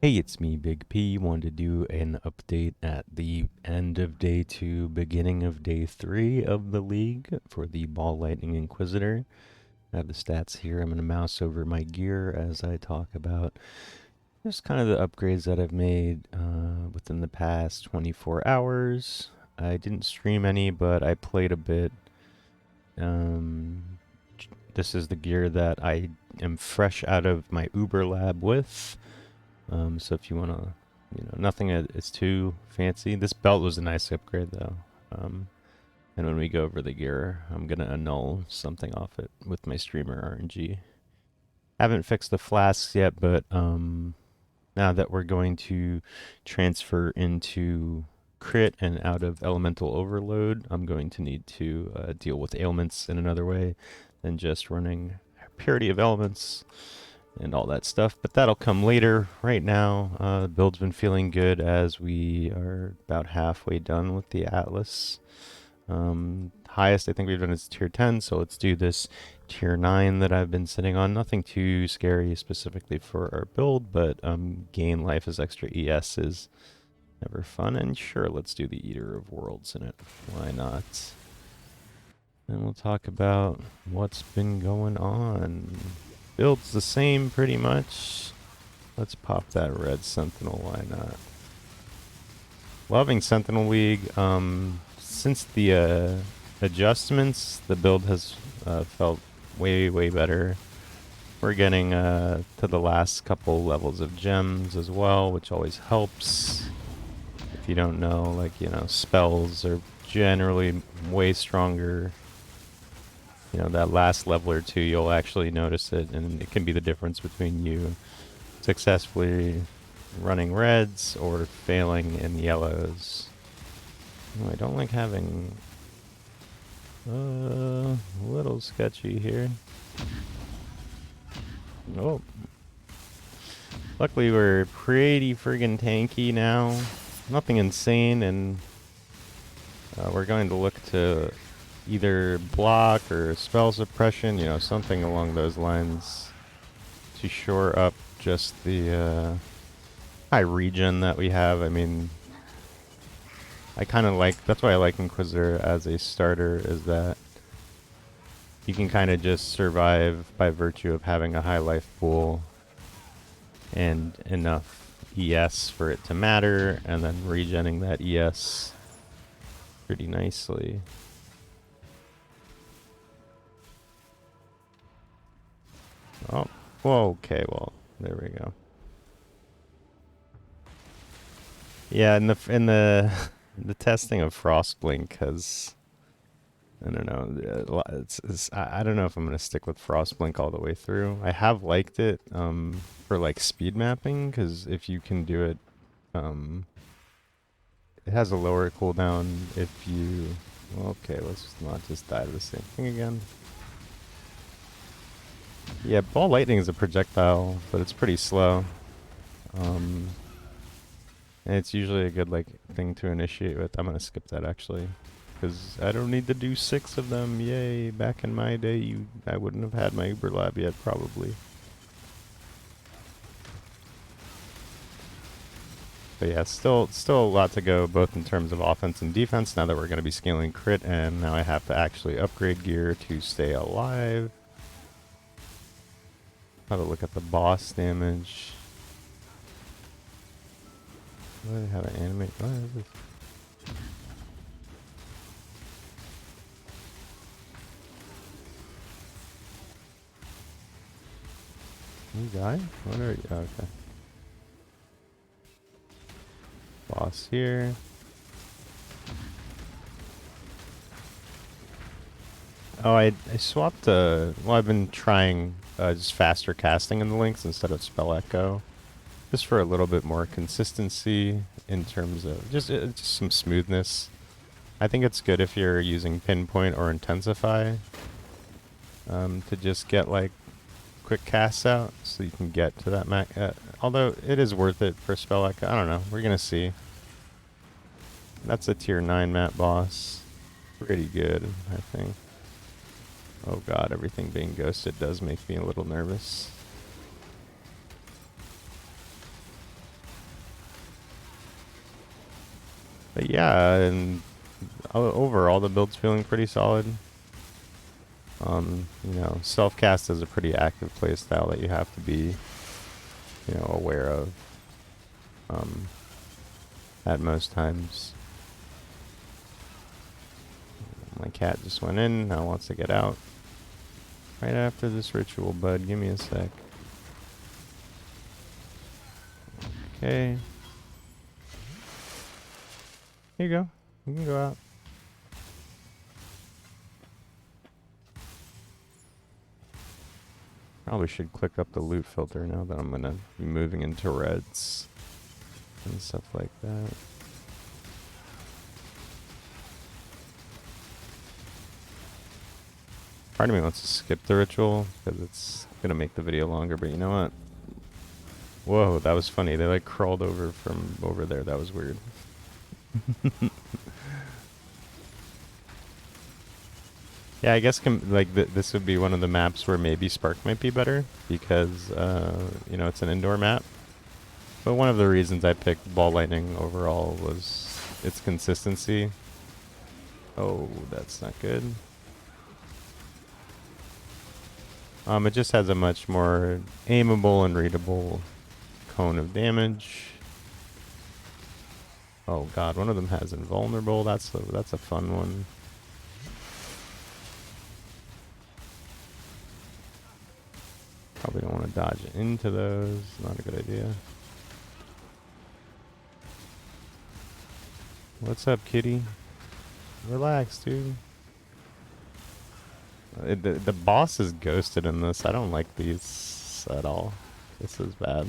Hey, it's me, Big P. Wanted to do an update at the end of day 2, beginning of day 3 of the league for the Ball Lightning Inquisitor. I have the stats here. I'm going to mouse over my gear as I talk about just kind of the upgrades that I've made within the past 24 hours. I didn't stream any, but I played a bit. This is the gear that I am fresh out of my Uber lab with. So if you want to, nothing is too fancy. This belt was a nice upgrade though. And when we go over the gear, I'm gonna annul something off it with my streamer RNG. Haven't fixed the flasks yet, but now that we're going to transfer into crit and out of elemental overload, I'm going to need to deal with ailments in another way than just running purity of elements and all that stuff, but that'll come later. Right now, the build's been feeling good as we are about halfway done with the Atlas. Highest I think we've done is tier 10, so let's do this tier 9 that I've been sitting on. Nothing too scary specifically for our build, but gain life as extra ES is never fun, and sure, let's do the Eater of Worlds in it. Why not? And we'll talk about what's been going on. Build's the same pretty much. Let's pop that red Sentinel, why not? Loving Sentinel League. Since the adjustments, the build has felt way better. We're getting to the last couple levels of gems as well, which always helps. If you don't know, like, spells are generally way stronger. That last level or two, you'll actually notice it, and it can be the difference between you successfully running reds or failing in yellows. Oh, I don't like having a little sketchy here. Oh. Luckily, we're pretty friggin' tanky now. Nothing insane, and we're going to look to either block or spell suppression, something along those lines to shore up just the high regen that we have. I mean, I kind of like, that's why I like Inquisitor as a starter, is that you can kind of just survive by virtue of having a high life pool and enough ES for it to matter, and then regenning that ES pretty nicely. Oh, well, okay, well, there we go. Yeah, in the the testing of Frostblink has, I don't know, I don't know if I'm gonna stick with Frostblink all the way through. I have liked it for like speed mapping, because if you can do it, it has a lower cooldown if you. Well, okay, let's not just die to the same thing again. Yeah, ball lightning is a projectile, but it's pretty slow. And it's usually a good thing to initiate with. I'm gonna skip that actually, because I don't need to do 6 of them. Yay! Back in my day, I wouldn't have had my Uber lab yet probably. But yeah, still a lot to go, both in terms of offense and defense. Now that we're gonna be scaling crit, and now I have to actually upgrade gear to stay alive. Have a look at the boss damage. What do they have an animate? What is this? You die? What are you? Oh, okay. Boss here. Oh, I swapped, well, I've been trying just faster casting in the links instead of spell echo, just for a little bit more consistency in terms of just some smoothness. I think it's good if you're using pinpoint or intensify to just get quick casts out, so you can get to that max. Although it is worth it for spell echo. I don't know. We're gonna see. That's a tier 9 map boss. Pretty good, I think. Oh god, everything being ghosted does make me a little nervous. But yeah, and overall the build's feeling pretty solid. You know, self-cast is a pretty active play style that you have to be, you know, aware of um, at most times. My cat just went in, now wants to get out. Right after this ritual, bud. Give me a sec. Okay. Here you go. You can go out. Probably should click up the loot filter now that I'm gonna be moving into reds and stuff like that. Part of me wants to skip the ritual because it's gonna make the video longer, but you know what? Whoa, that was funny. They like crawled over from over there. That was weird. Yeah, I guess like this would be one of the maps where maybe Spark might be better because you know, it's an indoor map. But one of the reasons I picked Ball Lightning overall was its consistency. Oh, that's not good. It just has a much more aimable and readable cone of damage. Oh god, one of them has invulnerable. That's a fun one. Probably don't want to dodge into those. Not a good idea. What's up, kitty? Relax, dude. The boss is ghosted in this. I don't like these at all. This is bad.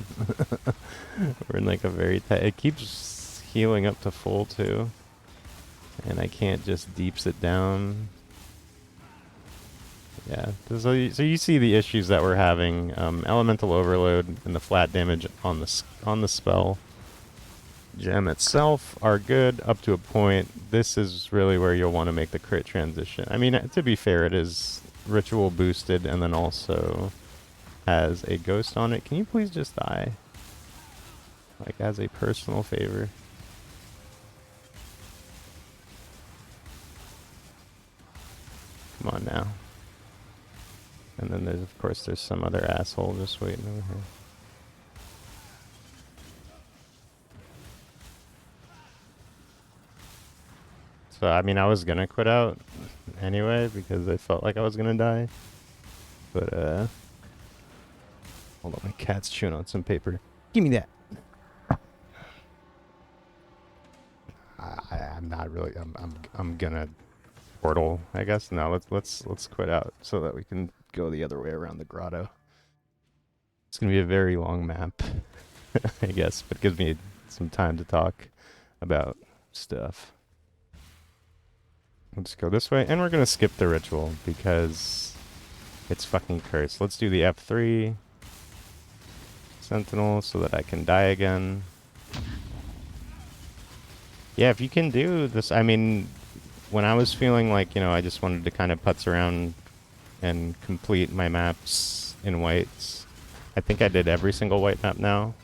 We're in like a very tight... It keeps healing up to full too. And I can't just deeps it down. Yeah, so you see the issues that we're having. Elemental overload and the flat damage on the spell gem itself are good up to a point. This is really where you'll want to make the crit transition. I mean, to be fair, it is ritual boosted and then also has a ghost on it. Can you please just die? Like, as a personal favor. Come on now. And then there's, of course, there's some other asshole just waiting over here. So, I mean, I was gonna quit out anyway because I felt like I was gonna die. But, hold on, my cat's chewing on some paper. Give me that. I'm not really. I'm gonna portal, I guess. No, let's quit out so that we can go the other way around the grotto. It's gonna be a very long map, I guess, but it gives me some time to talk about stuff. Let's go this way, and we're gonna skip the ritual because it's fucking cursed. Let's do the F3 Sentinel so that I can die again. Yeah, if you can do this, I mean, when I was feeling like, you know, I just wanted to kind of putz around and complete my maps in whites, I think I did every single white map now.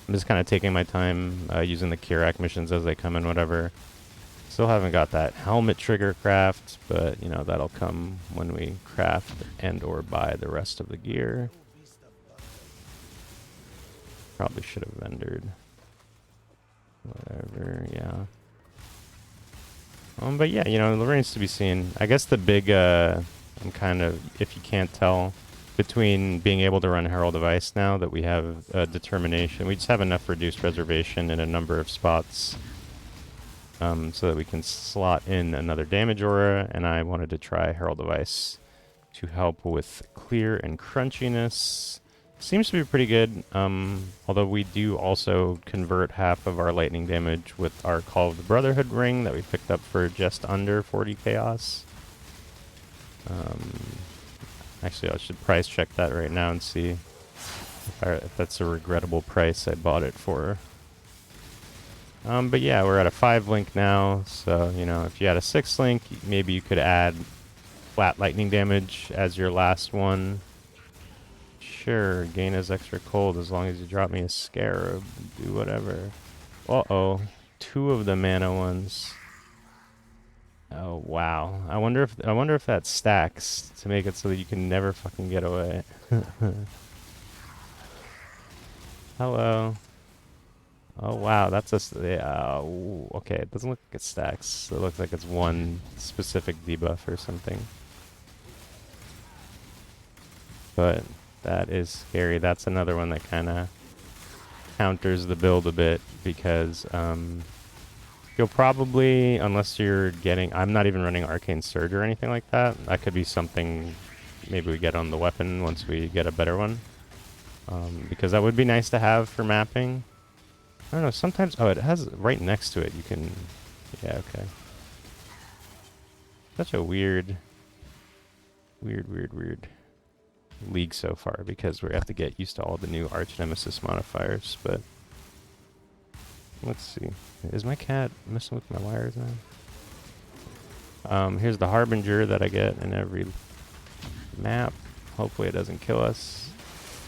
I'm just kind of taking my time using the Kirak missions as they come in, whatever. Still haven't got that helmet trigger craft, but, you know, that'll come when we craft and or buy the rest of the gear. Probably should have vendored. Whatever, yeah. But yeah, you know, the remains to be seen. I guess the big, I'm kind of, if you can't tell, between being able to run Herald of Ice now that we have Determination, we just have enough reduced reservation in a number of spots so that we can slot in another damage aura, and I wanted to try Herald of Ice to help with clear and crunchiness. Seems to be pretty good, although we do also convert half of our lightning damage with our Call of the Brotherhood ring that we picked up for just under 40 chaos. Actually, I should price check that right now and see if that's a regrettable price I bought it for. But yeah, we're at a 5 link now, so, you know, if you had a 6 link, maybe you could add flat lightning damage as your last one. Sure, gain as extra cold as long as you drop me a scarab. Do whatever. Uh-oh. 2 of the mana ones. Oh wow. I wonder if that stacks to make it so that you can never fucking get away. Hello. Oh wow, that's yeah, okay, it doesn't look like it stacks. It looks like it's one specific debuff or something. But that is scary. That's another one that kind of counters the build a bit because you'll probably, unless you're getting, I'm not even running Arcane Surge or anything like that. That could be something maybe we get on the weapon once we get a better one. Because that would be nice to have for mapping. I don't know, sometimes, oh, it has right next to it, you can, yeah, okay. Such a weird league so far because we have to get used to all the new Arch Nemesis modifiers, but let's see. Is my cat messing with my wires now? Here's the Harbinger that I get in every map. Hopefully it doesn't kill us.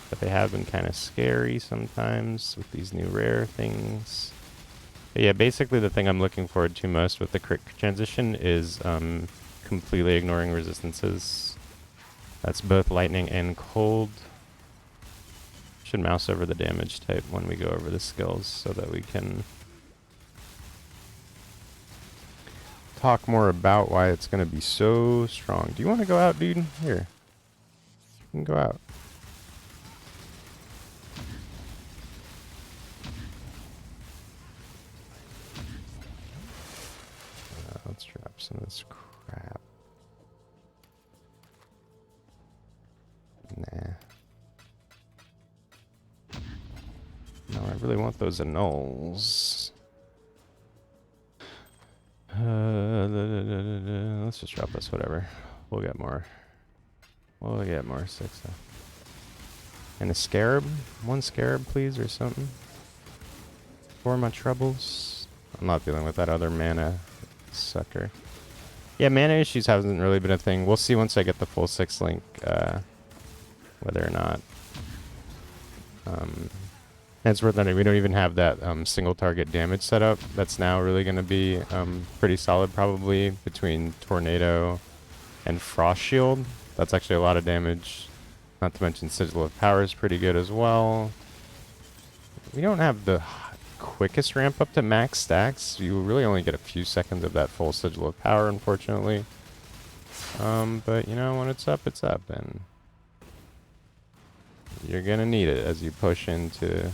But they have been kind of scary sometimes with these new rare things. But yeah, basically the thing I'm looking forward to most with the crit transition is completely ignoring resistances. That's both lightning and cold. Should mouse over the damage type when we go over the skills so that we can talk more about why it's going to be so strong. Do you want to go out, dude? Here. You can go out. Let's drop some of this crap. Nah. No, I really want those annuls. Let's just drop this, whatever. We'll get more. We'll get more 6. And a scarab? 1 scarab, please, or something. For my troubles. I'm not dealing with that other mana sucker. Yeah, mana issues hasn't really been a thing. We'll see once I get the full 6 link, whether or not. And it's worth noting, we don't even have that single target damage setup. That's now really going to be pretty solid, probably, between Tornado and Frost Shield. That's actually a lot of damage. Not to mention Sigil of Power is pretty good as well. We don't have the quickest ramp up to max stacks. You really only get a few seconds of that full Sigil of Power, unfortunately. But, you know, when it's up, and you're going to need it as you push into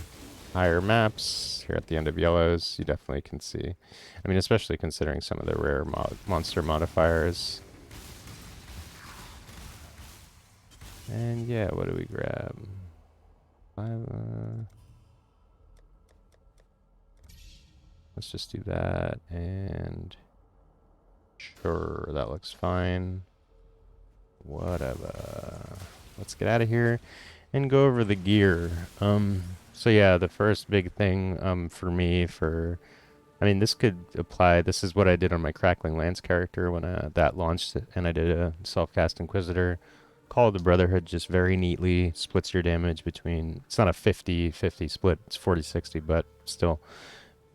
higher maps. Here at the end of Yellows, you definitely can see. I mean, especially considering some of the rare monster modifiers. And yeah, what do we grab? Let's just do that, and sure, that looks fine. Whatever. Let's get out of here and go over the gear. So yeah, the first big thing for me, I mean, this could apply. This is what I did on my Crackling Lance character when that launched, and I did a self-cast Inquisitor. Call of the Brotherhood just very neatly splits your damage between, it's not a 50-50 split, it's 40-60, but still.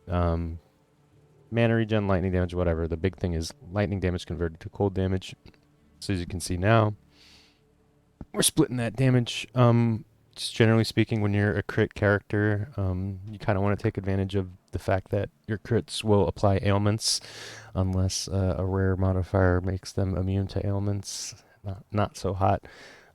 Mana regen, lightning damage, whatever. The big thing is lightning damage converted to cold damage. So as you can see now, we're splitting that damage. Just generally speaking, when you're a crit character, you kind of want to take advantage of the fact that your crits will apply ailments unless a rare modifier makes them immune to ailments. Not so hot.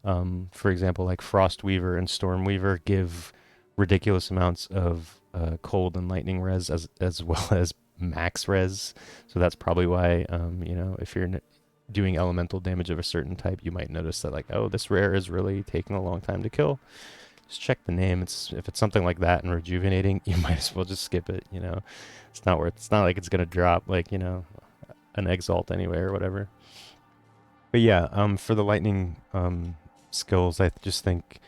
For example, like Frostweaver and Stormweaver give ridiculous amounts of cold and lightning res as well as max res. So that's probably why, you know, if you're doing elemental damage of a certain type, you might notice that, like, oh, this rare is really taking a long time to kill. Just check the name. If it's something like that and rejuvenating, you might as well just skip it. You know, it's not like it's gonna drop like, you know, an Exalt anyway or whatever. But yeah, for the lightning skills, I just think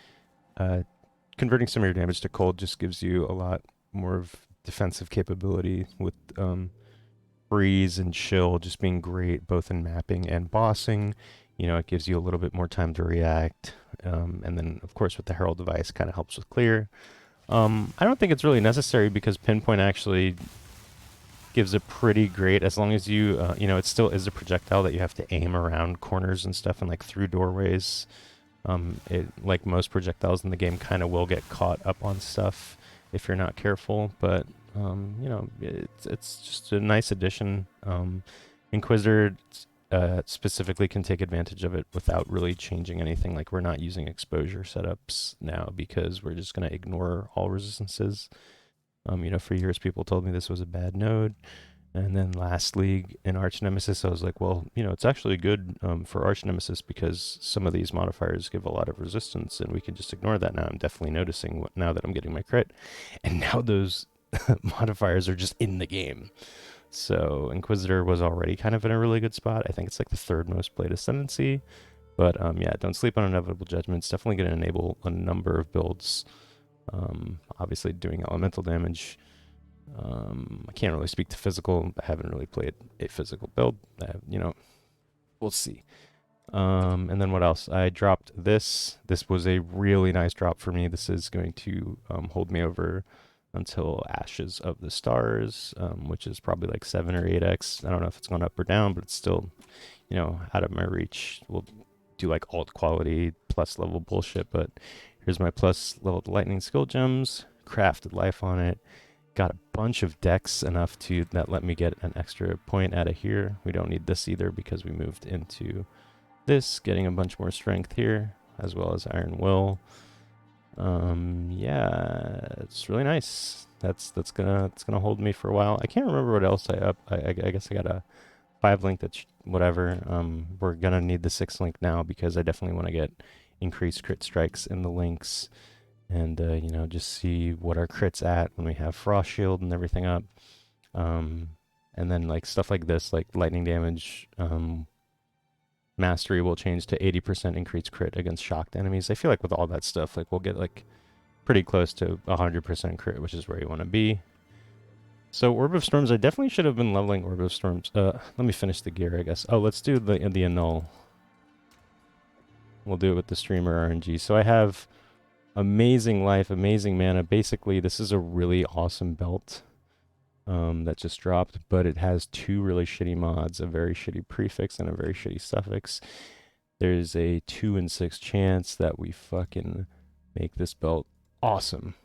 converting some of your damage to cold just gives you a lot more of defensive capability with freeze and chill just being great both in mapping and bossing. You know, it gives you a little bit more time to react. And then, of course, with the Herald device, kind of helps with clear. I don't think it's really necessary because Pinpoint actually gives a pretty great, as long as you, you know, it still is a projectile that you have to aim around corners and stuff and like through doorways. It, like most projectiles in the game, kind of will get caught up on stuff if you're not careful, but you know, it's just a nice addition. Inquisitor specifically can take advantage of it without really changing anything. Like, we're not using exposure setups now because we're just going to ignore all resistances. You know, for years people told me this was a bad node. And then last league in Arch Nemesis, I was like, well, you know, it's actually good for Arch Nemesis because some of these modifiers give a lot of resistance and we can just ignore that. Now I'm definitely noticing now that I'm getting my crit. And now those modifiers are just in the game. So Inquisitor was already kind of in a really good spot. I think it's like the third most played ascendancy. But yeah, don't sleep on Inevitable Judgment. It's definitely going to enable a number of builds. Obviously doing elemental damage. I can't really speak to physical. I haven't really played a physical build. You know, we'll see. And then what else? I dropped this. This was a really nice drop for me. This is going to hold me over until Ashes of the Stars, which is probably like 7 or 8x. I don't know if it's gone up or down, but it's still, you know, out of my reach. We'll do like alt quality plus level bullshit, but here's my plus level lightning skill gems, crafted life on it. Got a bunch of decks enough to that let me get an extra point out of here. We don't need this either because we moved into this, getting a bunch more strength here, as well as Iron Will. Yeah, it's really nice. That's gonna hold me for a while. I can't remember what else I up. I guess I got a 5 link that's whatever. We're gonna need the 6 link now because I definitely want to get increased crit strikes in the links. And, you know, just see what our crit's at when we have Frost Shield and everything up. And then, like, stuff like this, like lightning damage, mastery will change to 80% increased crit against shocked enemies. I feel like with all that stuff, like, we'll get, like, pretty close to 100% crit, which is where you want to be. So, Orb of Storms, I definitely should have been leveling Orb of Storms. Let me finish the gear, I guess. Oh, let's do the annul. We'll do it with the streamer RNG. So I have amazing life, amazing mana. Basically, this is a really awesome belt that just dropped, but it has 2 really shitty mods, a very shitty prefix and a very shitty suffix. There's a 2 in 6 chance that we fucking make this belt awesome.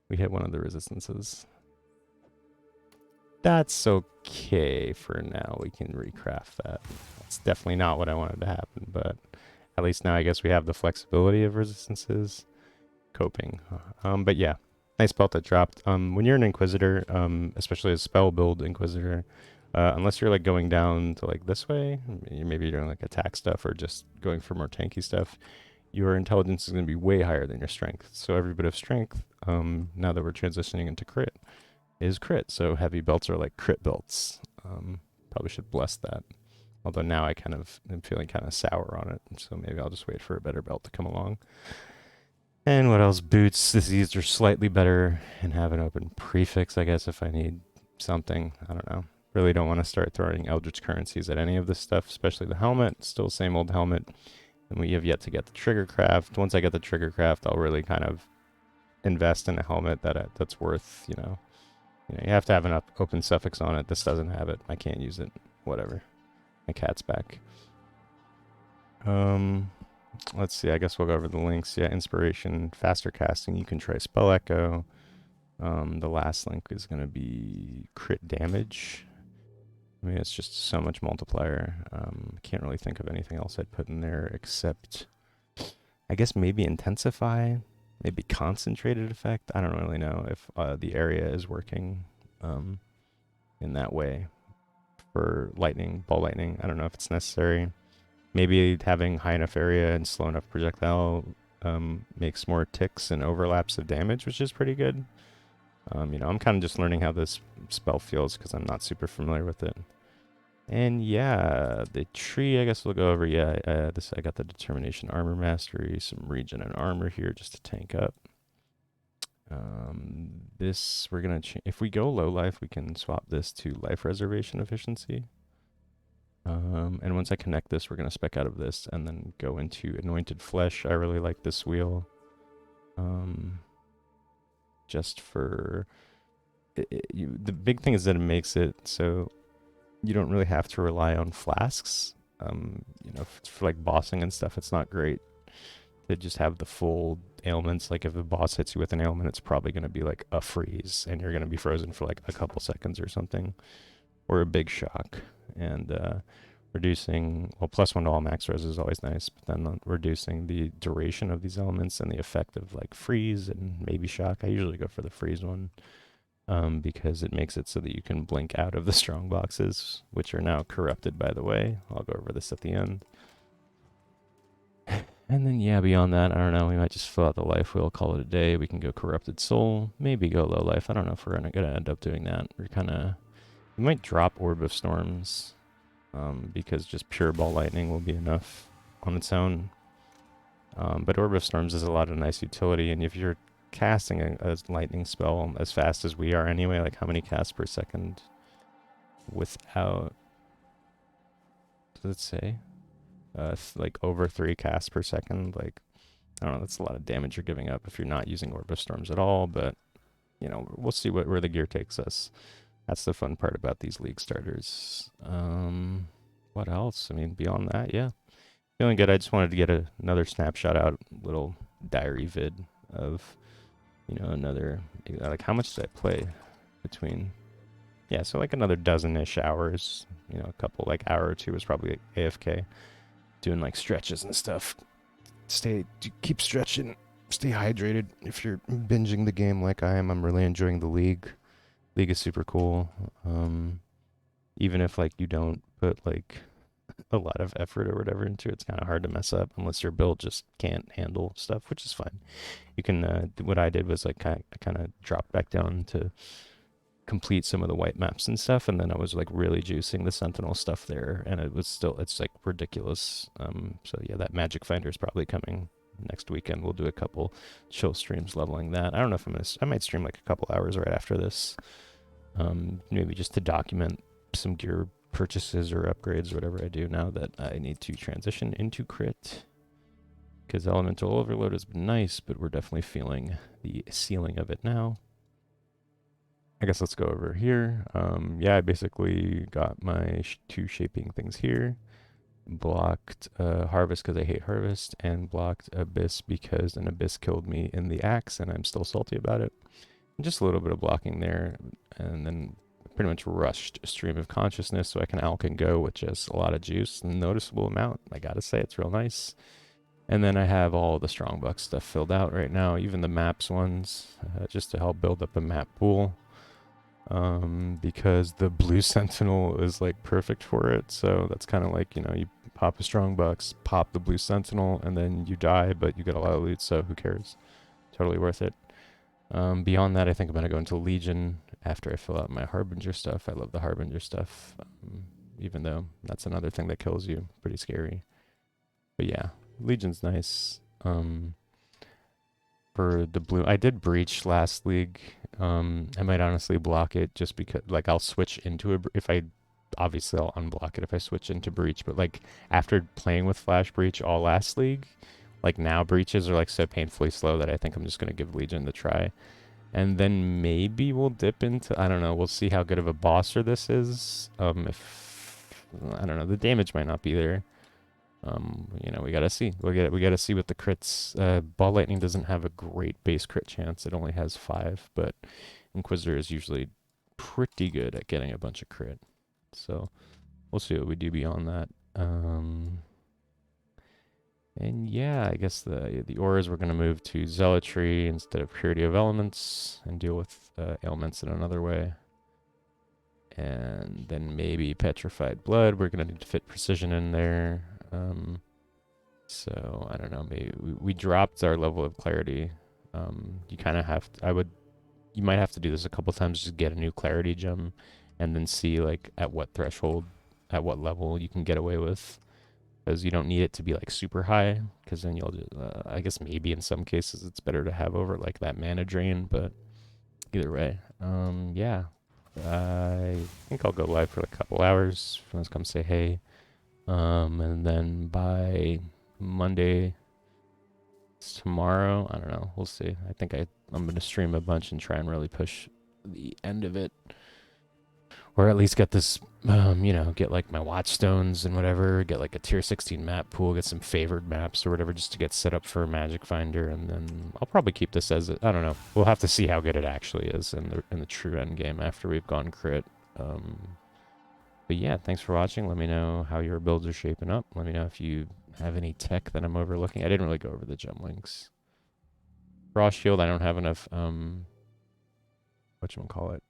We hit one of the resistances. That's okay for now. We can recraft that. That's definitely not what I wanted to happen, but at least now I guess we have the flexibility of resistances. Coping. But yeah, nice belt that dropped. When you're an Inquisitor, especially a spell build Inquisitor, unless you're like going down to like this way, maybe you're doing like attack stuff or just going for more tanky stuff, your intelligence is going to be way higher than your strength. So every bit of strength, now that we're transitioning into crit, is crit. So heavy belts are like crit belts. Probably should bless that. Although now I kind of am feeling kind of sour on it, so maybe I'll just wait for a better belt to come along. And what else? Boots. These are slightly better and have an open prefix, I guess, if I need something. I don't know. Really don't want to start throwing Eldritch currencies at any of this stuff, especially the helmet. Still same old helmet. And we have yet to get the trigger craft. Once I get the trigger craft, I'll really kind of invest in a helmet that's worth, you know, you have to have an open suffix on it. This doesn't have it. I can't use it. Whatever. My cat's back. Let's see. I guess we'll go over the links. Yeah, inspiration, faster casting. You can try spell echo. The last link is going to be crit damage. I mean, it's just so much multiplier. Can't really think of anything else I'd put in there except, I guess maybe intensify, maybe concentrated effect. I don't really know if the area is working in that way for lightning, ball lightning. I don't know if it's necessary. Maybe having high enough area and slow enough projectile makes more ticks and overlaps of damage, which is pretty good. You know, I'm kind of just learning how this spell feels because I'm not super familiar with it. And yeah, the tree, I guess we'll go over. Yeah, I got the Determination Armor Mastery, some regen and armor here just to tank up. This, we're going to, if we go low life, we can swap this to life reservation efficiency. And once I connect this, we're going to spec out of this and then go into Anointed Flesh. I really like this wheel. Just for the big thing is that it makes it so you don't really have to rely on flasks. You know, if it's for like bossing and stuff, it's not great to just have the full ailments. Like if a boss hits you with an ailment, it's probably going to be like a freeze, and you're going to be frozen for like a couple seconds or something, or a big shock. And reducing, well, +1 to all max res is always nice, but then reducing the duration of these elements and the effect of like freeze and maybe shock. I usually go for the freeze one. Because it makes it so that you can blink out of the strong boxes, which are now corrupted, by the way. I'll go over this at the end. And then, yeah, beyond that, I don't know. We might just fill out the life wheel, call it a day. We can go Corrupted Soul, maybe go Low Life. I don't know if we're going to end up doing that. We're kind of... We might drop Orb of Storms, because just pure Ball Lightning will be enough on its own. But Orb of Storms is a lot of nice utility, and if you're casting a lightning spell as fast as we are anyway, like how many casts per second without, let's say, like over 3 casts per second, like, I don't know, that's a lot of damage you're giving up if you're not using Orb of Storms at all, but, you know, we'll see where the gear takes us. That's the fun part about these league starters. What else? I mean, beyond that, yeah. Feeling good. I just wanted to get another snapshot out, little diary vid of, you know, another, like, how much did I play between, yeah, so like another dozen-ish hours, you know, a couple, like hour or two was probably AFK, doing like stretches and stuff. Keep stretching, stay hydrated. If you're binging the game like I am, I'm really enjoying the league. League is super cool. Even if like you don't put like a lot of effort or whatever into it, it's kind of hard to mess up unless your build just can't handle stuff, which is fine. You can, what I did was like kind of dropped back down to complete some of the white maps and stuff, and then I was like really juicing the Sentinel stuff there, and it was still, it's like ridiculous. So yeah, that Magic Finder is probably coming next weekend. We'll do a couple chill streams leveling that. I don't know if I might stream like a couple hours right after this, maybe just to document some gear purchases or upgrades or whatever I do now that I need to transition into crit. Because Elemental Overload has been nice, but we're definitely feeling the ceiling of it now. I guess let's go over here. Yeah, I basically got my 2 shaping things here. Blocked Harvest because I hate Harvest, and blocked Abyss because an Abyss killed me in the axe, and I'm still salty about it. And just a little bit of blocking there, and then pretty much rushed Stream of Consciousness so I can Alk and go with just a lot of juice, and noticeable amount. I gotta say, it's real nice. And then I have all the Strongbox stuff filled out right now, even the maps ones, just to help build up a map pool. Because the blue Sentinel is like perfect for it. So that's kind of like, you know, you pop a Strongbox, pop the blue Sentinel, and then you die, but you get a lot of loot, so who cares? Totally worth it. Beyond that, I think I'm going to go into Legion after I fill out my Harbinger stuff. I love the Harbinger stuff, even though that's another thing that kills you. Pretty scary. But yeah, Legion's nice. For the blue, I did Breach last league. I might honestly block it just because, like, I'll switch into obviously I'll unblock it if I switch into Breach, but like after playing with Flash Breach all last league, like now breaches are like so painfully slow that I think I'm just going to give Legion the try. And then maybe we'll dip into, I don't know, we'll see how good of a bosser this is. If, I don't know, the damage might not be there. You know, we gotta see. We gotta see what the crits. Ball Lightning doesn't have a great base crit chance. It only has 5, but Inquisitor is usually pretty good at getting a bunch of crit. So we'll see what we do beyond that. And yeah, I guess the auras we're gonna move to Zealotry instead of Purity of Elements and deal with ailments in another way. And then maybe Petrified Blood. We're gonna need to fit Precision in there. So I don't know, maybe we dropped our level of clarity. You kind of have to, you might have to do this a couple times just to get a new clarity gem and then see like at what threshold, at what level you can get away with, because you don't need it to be like super high, because then you'll just, I guess maybe in some cases it's better to have over like that mana drain, but either way, yeah, I think I'll go live for like a couple hours. Friends come say hey. And then by Monday, tomorrow, I don't know, we'll see. I think I'm going to stream a bunch and try and really push the end of it. Or at least get this, you know, get like my watchstones and whatever, get like a tier 16 map pool, get some favored maps or whatever just to get set up for Magic Finder, and then I'll probably keep this as I don't know. We'll have to see how good it actually is in the true end game after we've gone crit. But yeah, thanks for watching. Let me know how your builds are shaping up. Let me know if you have any tech that I'm overlooking. I didn't really go over the gem links. Frost Shield, I don't have enough whatchamacallit,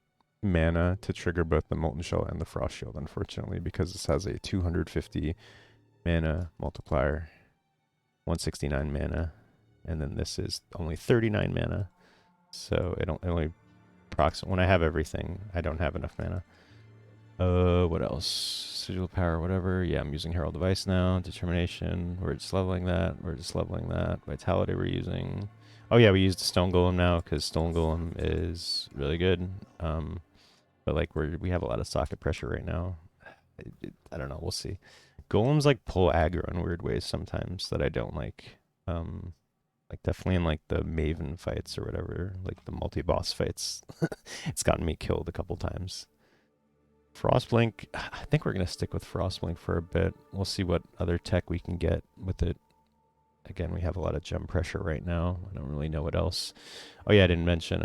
mana to trigger both the Molten Shell and the Frost Shield, unfortunately, because this has a 250 mana multiplier, 169 mana, and then this is only 39 mana. So it only procs when I have everything, I don't have enough mana. What else? Sigil Power, whatever. Yeah, I'm using Herald Device now. Determination, we're just leveling that. We're just leveling that. Vitality we're using. Oh yeah, we used Stone Golem now because Stone Golem is really good. But like we have a lot of socket pressure right now. I don't know. We'll see. Golems like pull aggro in weird ways sometimes that I don't like. Like definitely in like the Maven fights or whatever, like the multi-boss fights, it's gotten me killed a couple times. Frostblink, I think we're gonna stick with Frostblink for a bit. We'll see what other tech we can get with it. Again, we have a lot of gem pressure right now. I don't really know what else. Oh yeah, I didn't mention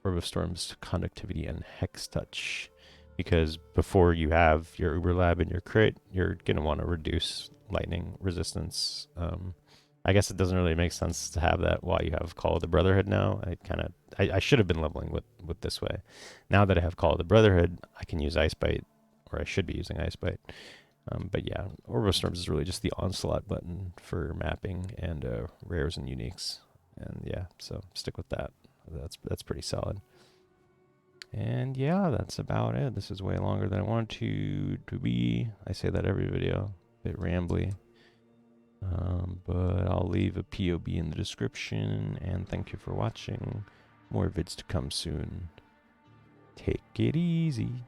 Orb of Storm's conductivity and Hex Touch, because before you have your Uber Lab and your crit, you're gonna want to reduce lightning resistance. I guess it doesn't really make sense to have that while you have Call of the Brotherhood now. I should have been leveling with this way. Now that I have Call of the Brotherhood, I can use Ice Bite, or I should be using Ice Bite. But yeah, Orb of Storms is really just the onslaught button for mapping and rares and uniques. And yeah, so stick with that. That's pretty solid. And yeah, that's about it. This is way longer than I wanted to be. I say that every video, a bit rambly. But I'll leave a POB in the description, and thank you for watching. More vids to come soon. Take it easy.